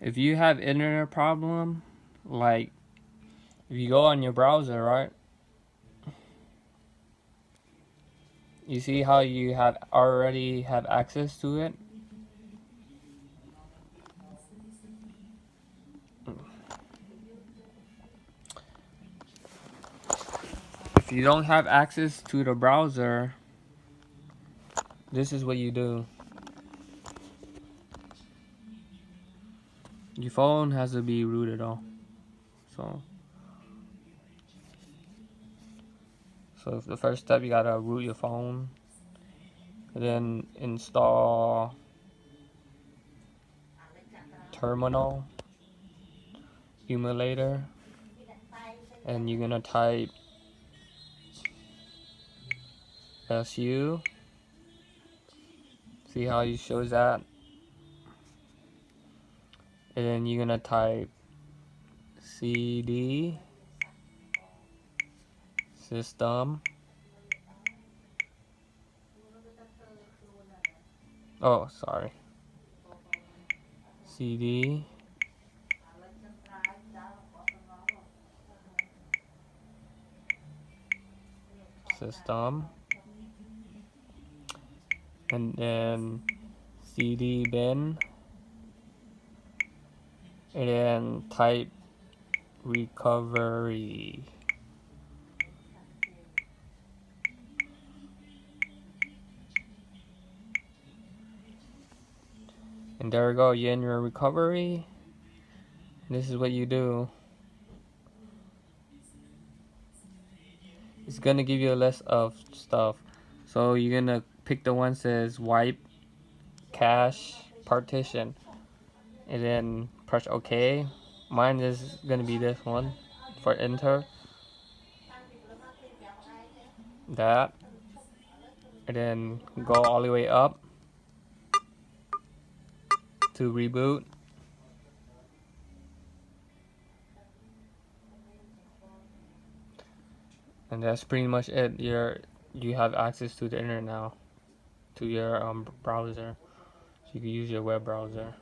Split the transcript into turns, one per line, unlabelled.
If you have internet problem, like if you go on your browser, right? You see how you have already have access to it? If you don't have access to the browser, this is what you do. Your phone has to be rooted on. So the first step, you gotta root your phone, and then install terminal emulator, and you're gonna type su. See how it shows that? And then you're gonna type cd system. Oh, sorry. cd system, and then cd bin, and then type recovery. And there we go, you're in your recovery. This is what you do. It's gonna give you a list of stuff. So you're gonna pick the one that says wipe cache partition, and then press OK. Mine is gonna be this one for enter. That, and then go all the way up to reboot. And that's pretty much it. You have access to the internet now, to your browser. So you can use your web browser.